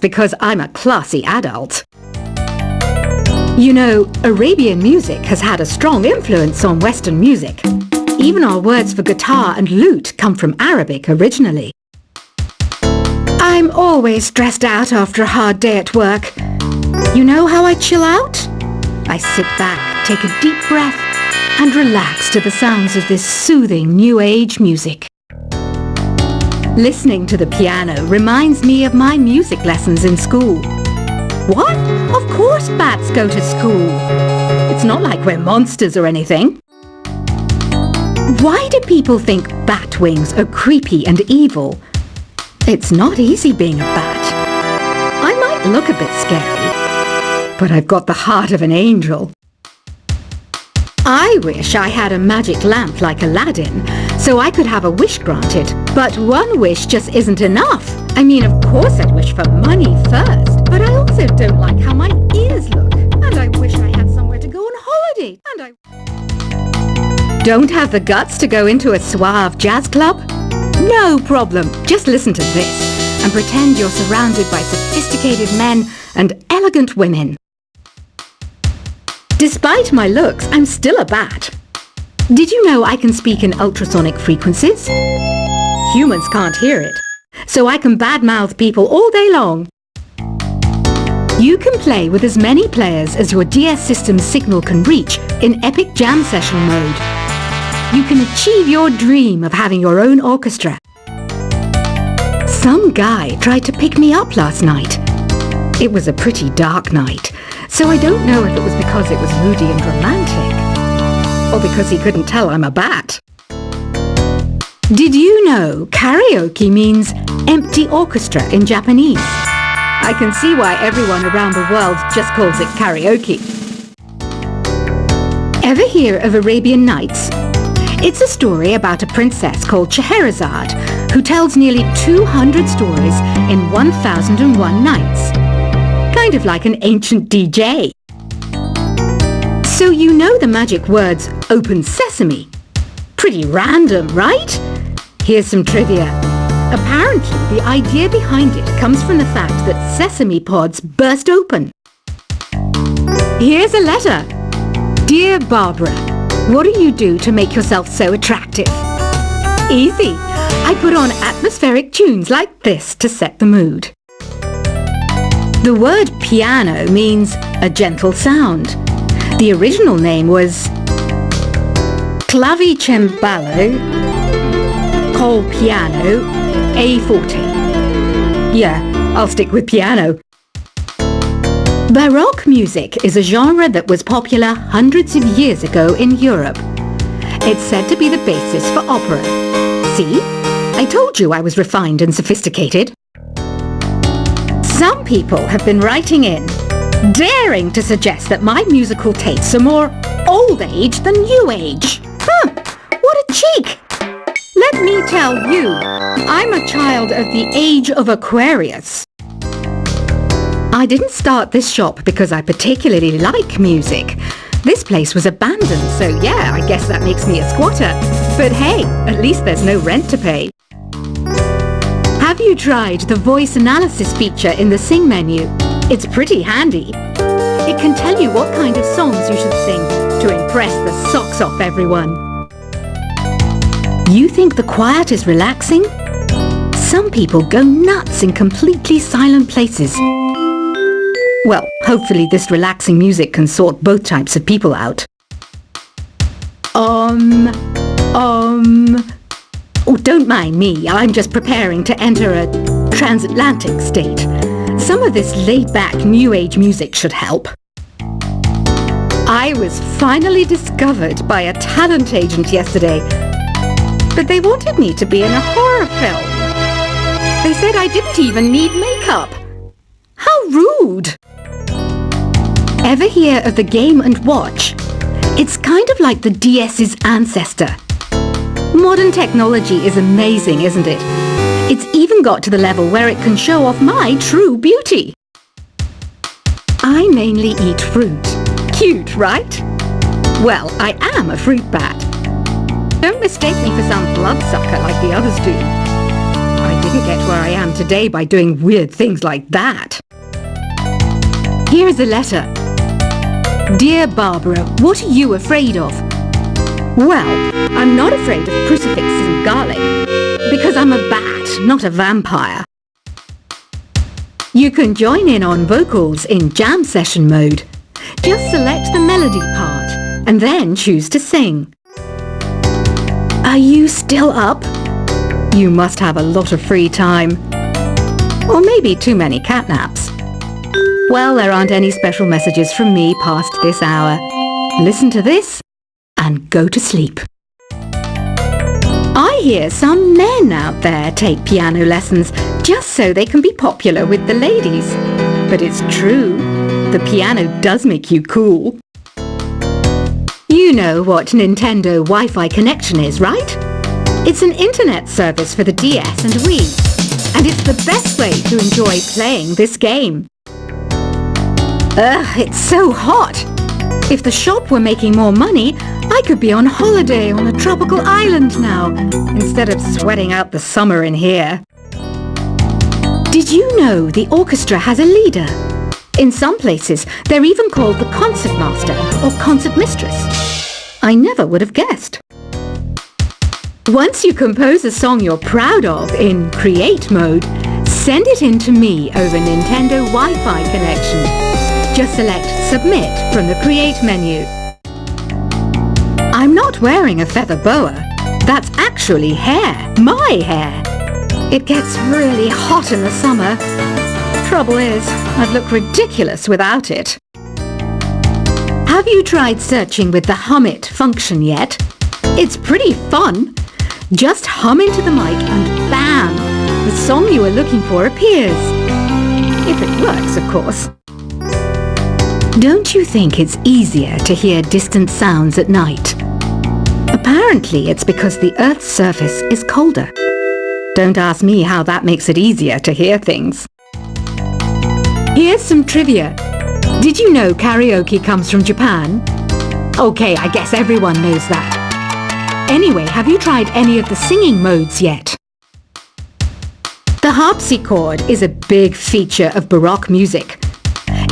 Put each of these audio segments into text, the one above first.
because I'm a classy adult. You know, Arabian music has had a strong influence on Western music. Even our words for guitar and lute come from Arabic originally. I'm always stressed out after a hard day at work. You know how I chill out? I sit back, take a deep breath, and relax to the sounds of this soothing New Age music. Listening to the piano reminds me of my music lessons in school. What? Of course bats go to school. It's not like we're monsters or anything. Why do people think bat wings are creepy and evil? It's not easy being a bat. I might look a bit scary, but I've got the heart of an angel. I wish I had a magic lamp like Aladdin, so I could have a wish granted. But one wish just isn't enough. I mean, of course I'd wish for money first, but I also don't like how my ears look. And I wish I had somewhere to go on holiday. And I don't have the guts to go into a suave jazz club? No problem. Just listen to this and pretend you're surrounded by sophisticated men and elegant women. Despite my looks, I'm still a bat. Did you know I can speak in ultrasonic frequencies? Humans can't hear it, so I can badmouth people all day long. You can play with as many players as your DS system's signal can reach in epic jam session mode. You can achieve your dream of having your own orchestra. Some guy tried to pick me up last night. It was a pretty dark night, so I don't know if it was because it was moody and romantic, or because he couldn't tell I'm a bat. Did you know karaoke means empty orchestra in Japanese? I can see why everyone around the world just calls it karaoke. Ever hear of Arabian Nights? It's a story about a princess called Scheherazade who tells nearly 200 stories in 1001 nights. Kind of like an ancient DJ. So you know the magic words "Open Sesame"? Pretty random, right? Here's some trivia. Apparently, the idea behind it comes from the fact that sesame pods burst open. Here's a letter. Dear Barbara, what do you do to make yourself so attractive? Easy. I put on atmospheric tunes like this to set the mood. The word piano means a gentle sound. The original name was clavicembalo col piano a forte. Yeah, I'll stick with piano. Baroque music is a genre that was popular hundreds of years ago in Europe. It's said to be the basis for opera. See? I told you I was refined and sophisticated. Some people have been writing in, daring to suggest that my musical tastes are more old age than new age. Huh, what a cheek! Let me tell you, I'm a child of the age of Aquarius. I didn't start this shop because I particularly like music. This place was abandoned, so yeah, I guess that makes me a squatter. But hey, at least there's no rent to pay. Have you tried the voice analysis feature in the Sing menu? It's pretty handy. It can tell you what kind of songs you should sing to impress the socks off everyone. You think the quiet is relaxing? Some people go nuts in completely silent places. Well, hopefully this relaxing music can sort both types of people out. Oh, don't mind me. I'm just preparing to enter a transatlantic state. Some of this laid-back New Age music should help. I was finally discovered by a talent agent yesterday, but they wanted me to be in a horror film. They said I didn't even need makeup. How rude! Ever hear of the Game & Watch? It's kind of like the DS's ancestor. Modern technology is amazing, isn't it? It's even got to the level where it can show off my true beauty. I mainly eat fruit. Cute, right? Well, I am a fruit bat. Don't mistake me for some bloodsucker like the others do. I didn't get where I am today by doing weird things like that. Here's a letter. Dear Barbara, what are you afraid of? Well, I'm not afraid of crucifixes and garlic, because I'm a bat, not a vampire. You can join in on vocals in jam session mode. Just select the melody part and then choose to sing. Are you still up? You must have a lot of free time. Or maybe too many catnaps. Well, there aren't any special messages from me past this hour. Listen to this and go to sleep. I hear some men out there take piano lessons just so they can be popular with the ladies. But it's true, the piano does make you cool. You know what Nintendo Wi-Fi connection is, right? It's an internet service for the DS and Wii, and it's the best way to enjoy playing this game. Ugh, it's so hot! If the shop were making more money, I could be on holiday on a tropical island now, instead of sweating out the summer in here. Did you know the orchestra has a leader? In some places, they're even called the concert master or concert mistress. I never would have guessed. Once you compose a song you're proud of in Create mode, send it in to me over Nintendo Wi-Fi connection. Just select Submit from the Create menu. I'm not wearing a feather boa. That's actually hair, my hair. It gets really hot in the summer. Trouble is, I'd look ridiculous without it. Have you tried searching with the Hum It function yet? It's pretty fun. Just hum into the mic and bam! The song you are looking for appears. If it works, of course. Don't you think it's easier to hear distant sounds at night? Apparently it's because the Earth's surface is colder. Don't ask me how that makes it easier to hear things. Here's some trivia. Did you know karaoke comes from Japan? Okay, I guess everyone knows that. Anyway, have you tried any of the singing modes yet? The harpsichord is a big feature of Baroque music.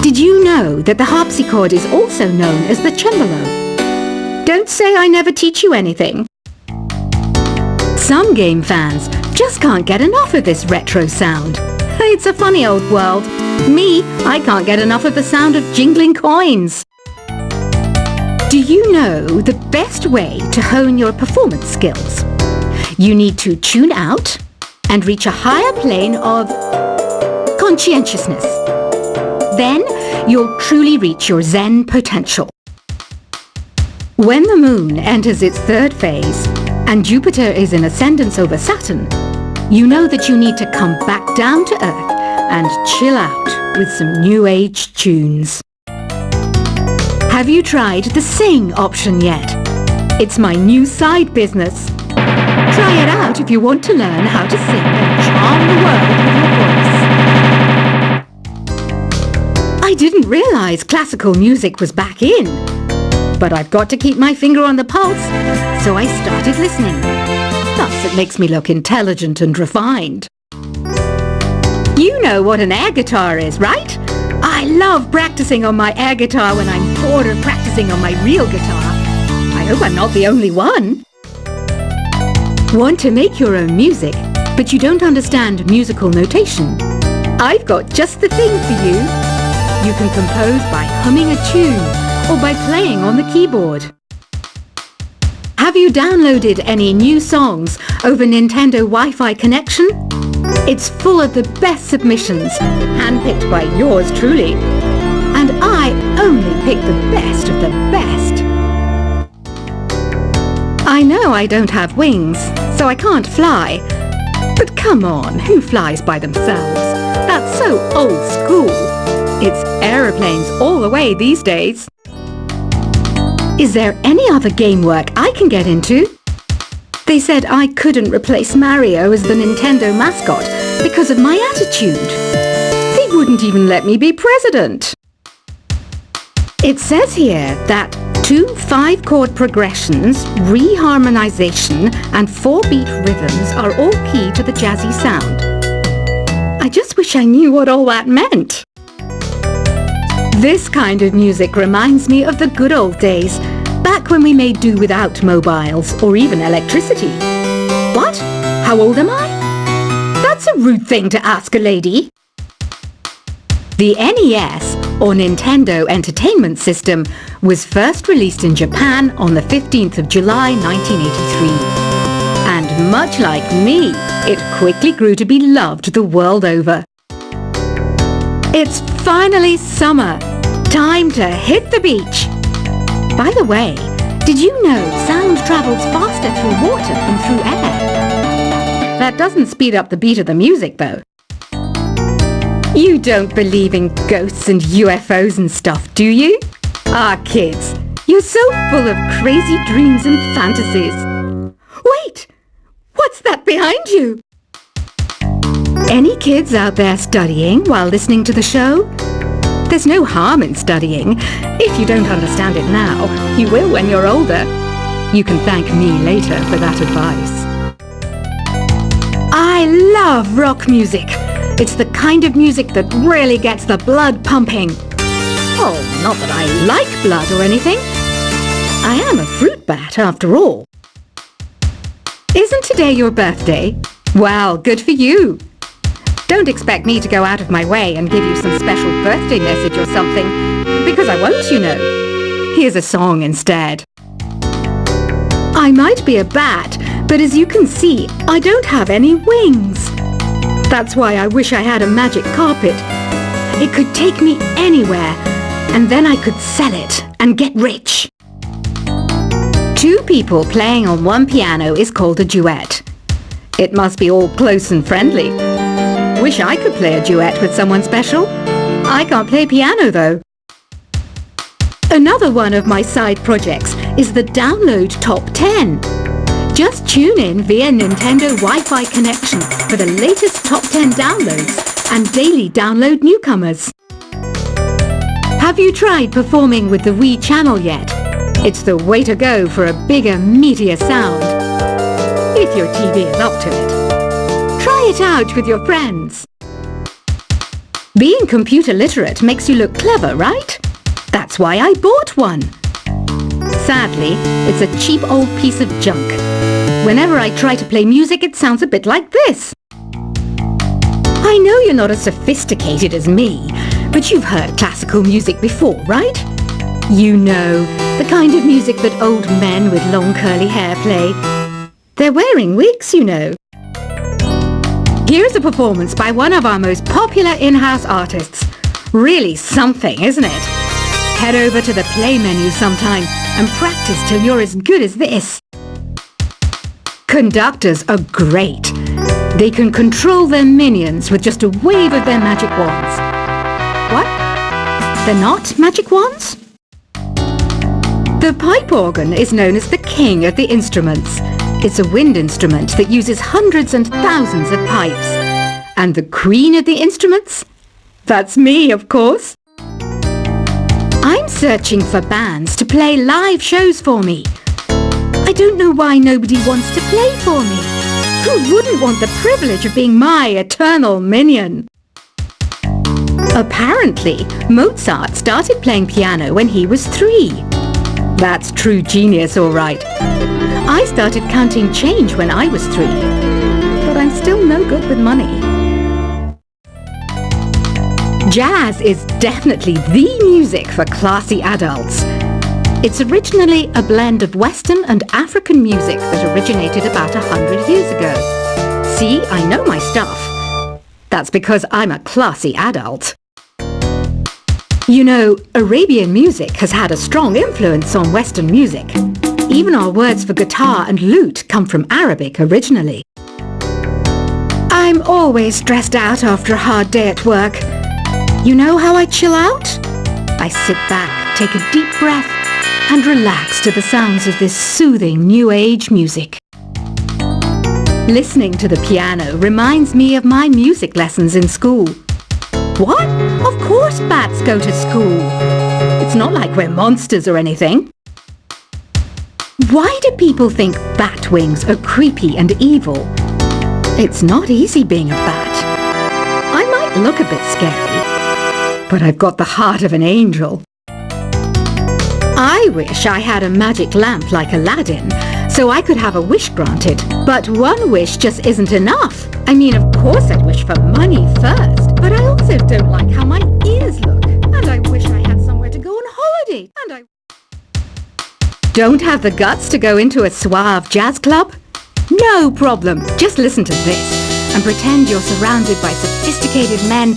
Did you know that the harpsichord is also known as the cembalo? Don't say I never teach you anything. Some game fans just can't get enough of this retro sound. It's a funny old world. Me, I can't get enough of the sound of jingling coins. Do you know the best way to hone your performance skills? You need to tune out and reach a higher plane of conscientiousness. Then you'll truly reach your Zen potential. When the moon enters its third phase and Jupiter is in ascendance over Saturn, you know that you need to come back down to Earth and chill out with some new age tunes. Have you tried the Sing option yet? It's my new side business. Try it out if you want to learn how to sing and charm the world with your voice. I didn't realize classical music was back in. But I've got to keep my finger on the pulse, so I started listening. Thus, it makes me look intelligent and refined. You know what an air guitar is, right? I love practicing on my air guitar when I'm bored of practicing on my real guitar. I hope I'm not the only one. Want to make your own music, but you don't understand musical notation? I've got just the thing for you. You can compose by humming a tune or by playing on the keyboard. Have you downloaded any new songs over Nintendo Wi-Fi connection? It's full of the best submissions, handpicked by yours truly. And I only pick the best of the best. I know I don't have wings, so I can't fly. But come on, who flies by themselves? That's so old school. It's aeroplanes all the way these days. Is there any other game work I can get into? They said I couldn't replace Mario as the Nintendo mascot because of my attitude. They wouldn't even let me be president. It says here that 2 5-chord progressions, reharmonization, and 4-beat rhythms are all key to the jazzy sound. I just wish I knew what all that meant. This kind of music reminds me of the good old days, back when we made do without mobiles or even electricity. What? How old am I? That's a rude thing to ask a lady. The NES, or Nintendo Entertainment System, was first released in Japan on the 15th of July 1983. And much like me, it quickly grew to be loved the world over. It's finally summer. Time to hit the beach. By the way, did you know sound travels faster through water than through air? That doesn't speed up the beat of the music, though. You don't believe in ghosts and UFOs and stuff, do you? Ah, kids, you're so full of crazy dreams and fantasies. Wait! What's that behind you? Any kids out there studying while listening to the show? There's no harm in studying. If you don't understand it now, you will when you're older. You can thank me later for that advice. I love rock music. It's the kind of music that really gets the blood pumping. Oh, not that I like blood or anything. I am a fruit bat after all. Isn't today your birthday? Well, good for you. Don't expect me to go out of my way and give you some special birthday message or something, because I won't, you know. Here's a song instead. I might be a bat, but as you can see, I don't have any wings. That's why I wish I had a magic carpet. It could take me anywhere, and then I could sell it and get rich. Two people playing on one piano is called a duet. It must be all close and friendly. Wish I could play a duet with someone special. I can't play piano, though. Another one of my side projects is the Download Top 10. Just tune in via Nintendo Wi-Fi connection for the latest top 10 downloads and daily download newcomers. Have you tried performing with the Wii channel yet? It's the way to go for a bigger, meatier sound. If your TV is up to it. Try it out with your friends. Being computer literate makes you look clever, right? That's why I bought one. Sadly, it's a cheap old piece of junk. Whenever I try to play music, it sounds a bit like this. I know you're not as sophisticated as me, but you've heard classical music before, right? You know, the kind of music that old men with long curly hair play. They're wearing wigs, you know. Here's a performance by one of our most popular in-house artists. Really something, isn't it? Head over to the play menu sometime and practice till you're as good as this. Conductors are great. They can control their minions with just a wave of their magic wands. What? They're not magic wands? The pipe organ is known as the king of the instruments. It's a wind instrument that uses hundreds and thousands of pipes. And the queen of the instruments? That's me, of course. I'm searching for bands to play live shows for me. I don't know why nobody wants to play for me. Who wouldn't want the privilege of being my eternal minion? Apparently, Mozart started playing piano when he was 3. That's true genius, all right. I started counting change when I was 3. But I'm still no good with money. Jazz is definitely the music for classy adults. It's originally a blend of Western and African music that originated about 100 years ago. See, I know my stuff. That's because I'm a classy adult. You know, Arabian music has had a strong influence on Western music. Even our words for guitar and lute come from Arabic originally. I'm always stressed out after a hard day at work. You know how I chill out? I sit back, take a deep breath, and relax to the sounds of this soothing new age music. Listening to the piano reminds me of my music lessons in school. What? Of course bats go to school. It's not like we're monsters or anything. Why do people think bat wings are creepy and evil? It's not easy being a bat. I might look a bit scary, but I've got the heart of an angel. I wish I had a magic lamp like Aladdin, so I could have a wish granted. But one wish just isn't enough. I mean, of course I'd wish for money first, but I also don't like how my ears look. And I wish I had somewhere to go on holiday. And I don't have the guts to go into a suave jazz club? No problem. Just listen to this and pretend you're surrounded by sophisticated men